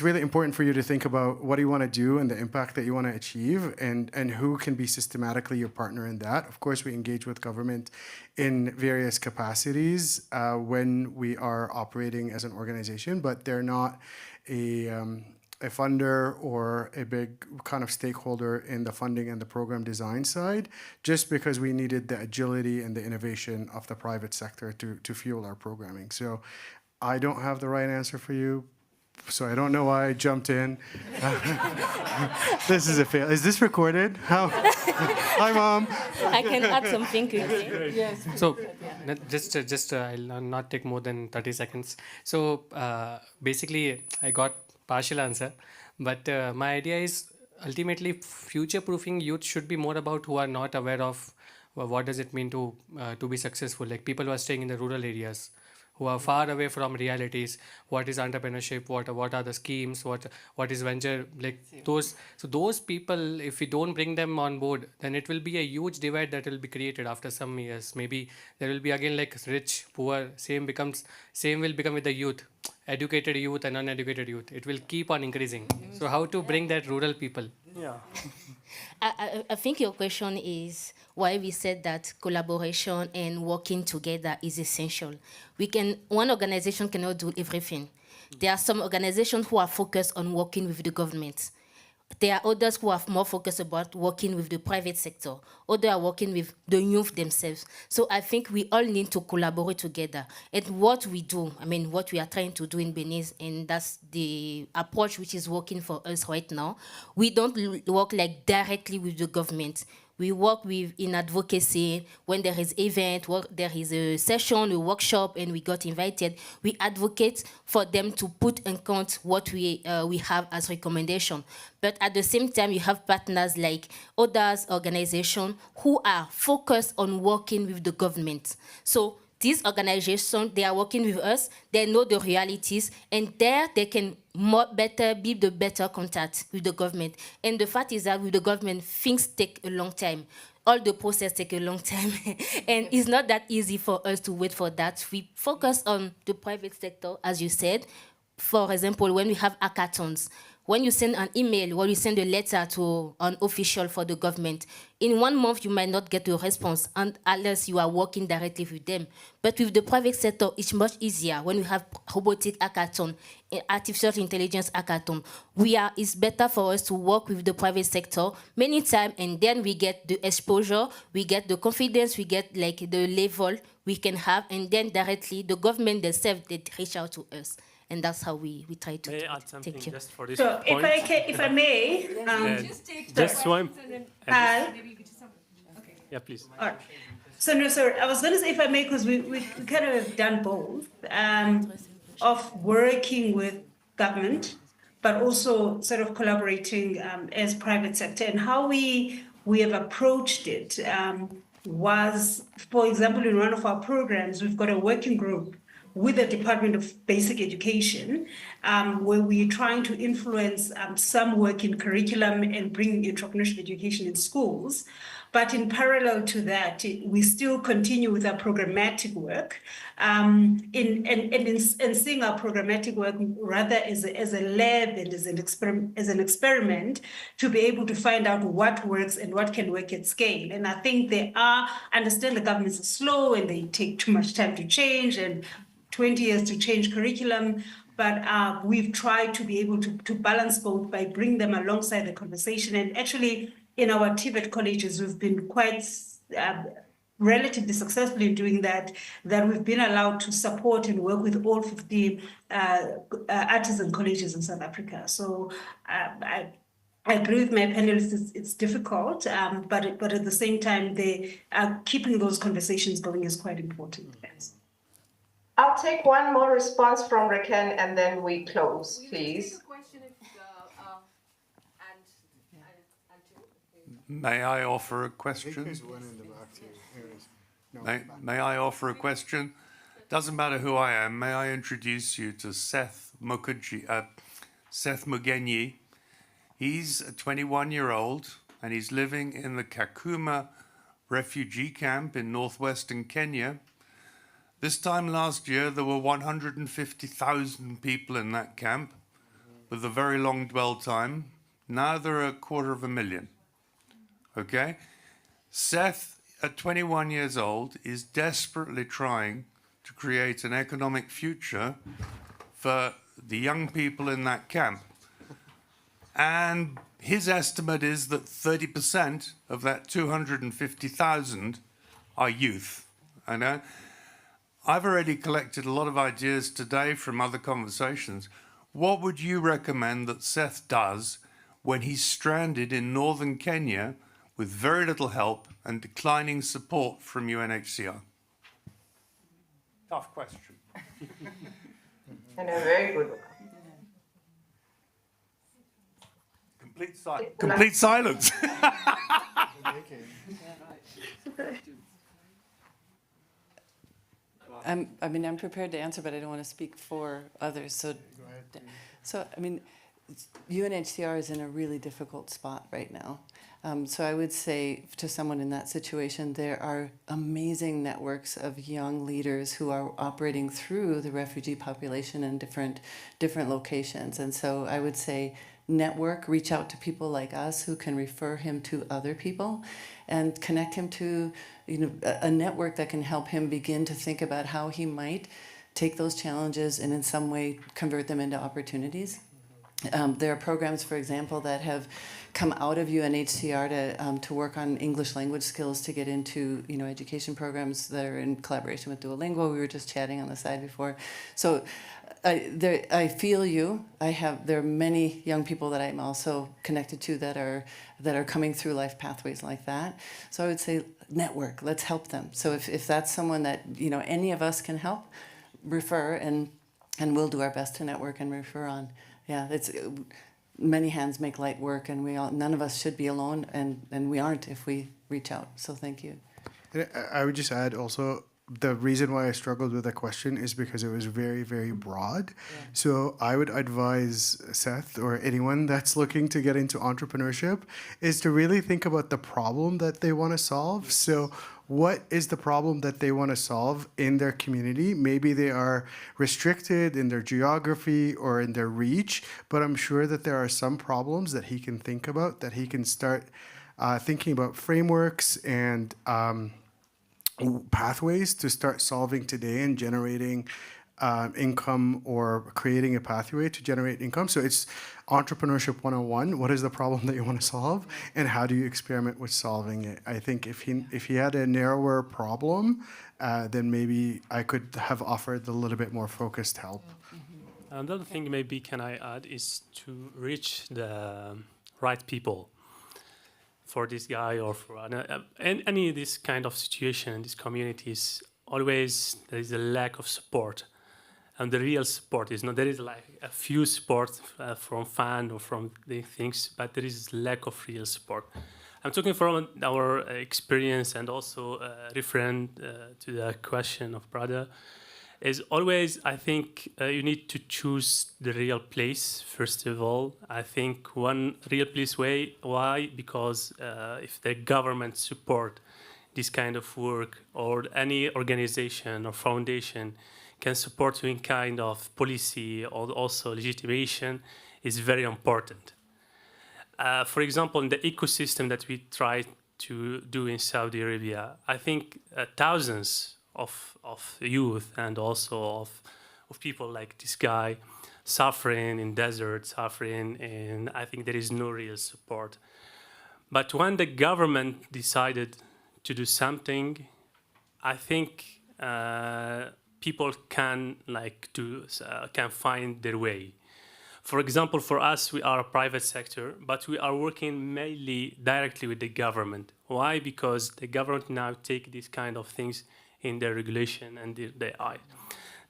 really important for you to think about what do you want to do and the impact that you want to achieve, and who can be systematically your partner in that. Of course, we engage with government in various capacities when we are operating as an organization, but they're not a funder or a big kind of stakeholder in the funding and the program design side, just because we needed the agility and the innovation of the private sector to fuel our programming. So I don't have the right answer for you, so I don't know why I jumped in. This is a fail. Is this recorded? How? Hi, Mom. I can add something quickly. Yes. So, I'll not take more than 30 seconds. So, basically, I got partial answer, but my idea is ultimately future-proofing youth should be more about who are not aware of what does it mean to be successful, like people who are staying in the rural areas, who are far away from realities. What is entrepreneurship? What are the schemes? What is venture? Like those people, if we don't bring them on board, then it will be a huge divide that will be created after some years. Maybe there will be again like rich, poor. Same will become with the youth, educated youth and uneducated youth. It will keep on increasing. So how to bring that rural people? Yeah. I think your question is why we said that collaboration and working together is essential. One organization cannot do everything. There are some organizations who are focused on working with the government. There are others who are more focused about working with the private sector. Others are working with the youth themselves. So I think we all need to collaborate together. And what we do, what we are trying to do in Benin, and that's the approach which is working for us right now, we don't work like directly with the government. We work in advocacy. When there is event, there is a session, a workshop, and we got invited, we advocate for them to put in account what we have as recommendation. But at the same time, you have partners like others organizations who are focused on working with the government. So these organizations, they are working with us, they know the realities, and there they can build a better contact with the government. And the fact is that with the government, things take a long time. All the process take a long time. And it's not that easy for us to wait for that. We focus on the private sector, as you said. For example, when we have hackathons, when you send an email or you send a letter to an official for the government, in 1 month you might not get a response unless you are working directly with them. But with the private sector, it's much easier. When we have robotic hackathon, artificial intelligence hackathon, it's better for us to work with the private sector many times, and then we get the exposure, we get the confidence, we get like the level we can have, and then directly the government themselves, they reach out to us. And that's how we try to May I add something Thank you. just for this So point? if I may, Just one. Yeah, please. all right. So no, sorry, I was going to say if I may, because we kind of have done both, of working with government, but also sort of collaborating as private sector, and how we have approached it was, for example, in one of our programs, we've got a working group with the Department of Basic Education, where we're trying to influence some work in curriculum and bring entrepreneurship education in schools. But in parallel to that, we still continue with our programmatic work, and seeing our programmatic work rather as a lab and as an experiment to be able to find out what works and what can work at scale. And I think I understand the governments are slow and they take too much time to change, and 20 years to change curriculum, but we've tried to be able to balance both by bringing them alongside the conversation. And actually, in our TVET colleges, we've been quite relatively successful in doing that we've been allowed to support and work with all 50 artisan colleges in South Africa. So I agree with my panelists, it's difficult, but at the same time, keeping those conversations going is quite important. Yes. I'll take one more response from Rakan and then we close, please. May I offer a question? May I offer a question? Doesn't matter who I am. May I introduce you to Seth Mugenyi. He's a 21-year-old and he's living in the Kakuma refugee camp in northwestern Kenya. This time last year, there were 150,000 people in that camp with a very long dwell time. Now there are 250,000. Okay? Seth, at 21 years old, is desperately trying to create an economic future for the young people in that camp. And his estimate is that 30% of that 250,000 are youth. I know. I've already collected a lot of ideas today from other conversations. What would you recommend that Seth does when he's stranded in northern Kenya with very little help and declining support from UNHCR? Tough question. And a very good one. Complete silence. I'm prepared to answer, but I don't want to speak for others. So I mean, UNHCR is in a really difficult spot right now. So I would say to someone in that situation, there are amazing networks of young leaders who are operating through the refugee population in different locations. And so I would say network, reach out to people like us who can refer him to other people and connect him to a network that can help him begin to think about how he might take those challenges and in some way convert them into opportunities. There are programs, for example, that have come out of UNHCR to work on English language skills to get into education programs that are in collaboration with Duolingo. We were just chatting on the side before. So I feel you. There are many young people that I'm also connected to that are coming through life pathways like that. So I would say network. Let's help them. So if that's someone that any of us can help, refer and we'll do our best to network and refer on. Yeah, it's many hands make light work, and none of us should be alone, and we aren't if we reach out. So thank you. I would just add also, the reason why I struggled with the question is because it was very, very broad. Yeah. So I would advise Seth or anyone that's looking to get into entrepreneurship is to really think about the problem that they want to solve. So what is the problem that they want to solve in their community? Maybe they are restricted in their geography or in their reach, but I'm sure that there are some problems that he can think about, that he can start thinking about frameworks and pathways to start solving today and generating income or creating a pathway to generate income. So it's entrepreneurship 101. What is the problem that you want to solve, and how do you experiment with solving it? I think if he had a narrower problem, then maybe I could have offered a little bit more focused help. Another thing maybe can I add is to reach the right people for this guy or for any this kind of situation in these communities. Always there is a lack of support. And the real support is not, there is like a few support from fan or from the things, but there is lack of real support. I'm talking from our experience and also referring to the question of brother, is always, I think you need to choose the real place, first of all. I think one real place way, why? Because if the government support this kind of work or any organization or foundation can support you in kind of policy or also legitimation is very important. For example, in the ecosystem that we try to do in Saudi Arabia, I think thousands of youth and also of people like this guy suffering in deserts, suffering, and I think there is no real support. But when the government decided to do something, I think people can can find their way. For example, for us, we are a private sector, but we are working mainly directly with the government. Why? Because the government now take these kind of things in their regulation and their eye.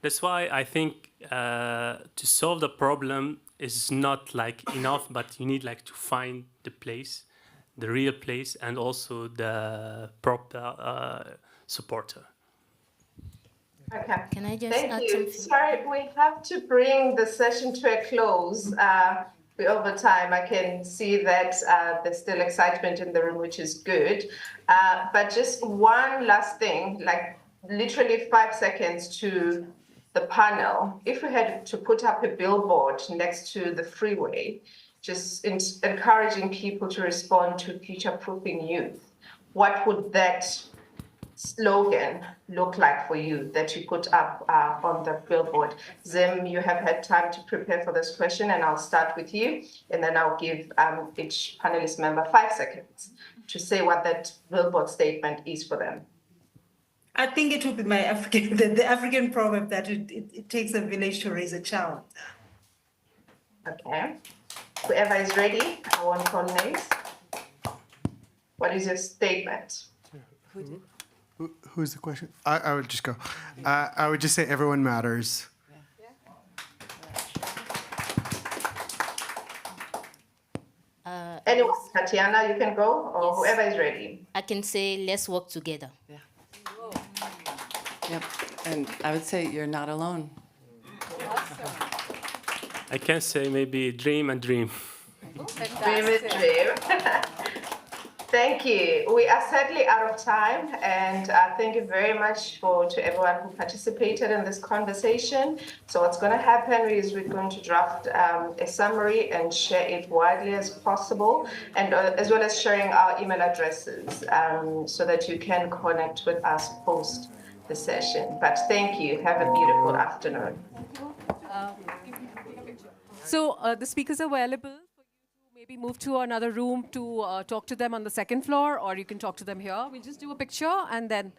That's why I think to solve the problem is not enough, but you need to find the place, the real place, and also the proper supporter. Okay. Can I just Thank add you. something? Sorry, we have to bring the session to a close. We're over time. I can see that there's still excitement in the room, which is good. But just one last thing, literally 5 seconds to the panel. If we had to put up a billboard next to the freeway, just encouraging people to respond to future-proofing youth, what would that slogan look like for you that you put up on the billboard? Zim, you have had time to prepare for this question, and I'll start with you, and then I'll give each panelist member 5 seconds to say what that billboard statement is for them. I think it would be my African, the African proverb that it takes a village to raise a child. Okay. Whoever is ready, I won't call names. What is your statement? Who's the question? I would just go. I would just say everyone matters. Anyone, Tatiana, you can go, or Yes. whoever is ready. I can say, let's work together. Yeah. Yep. And I would say you're not alone. I can say maybe dream and dream. Dream is dream. Thank you. We are sadly out of time, and thank you very much to everyone who participated in this conversation. So what's going to happen is we're going to draft a summary and share it widely as possible, and as well as sharing our email addresses so that you can connect with us post the session. But thank you. Have a beautiful afternoon. So the speakers are available for you to maybe move to another room to talk to them on the second floor, or you can talk to them here. We'll just do a picture and then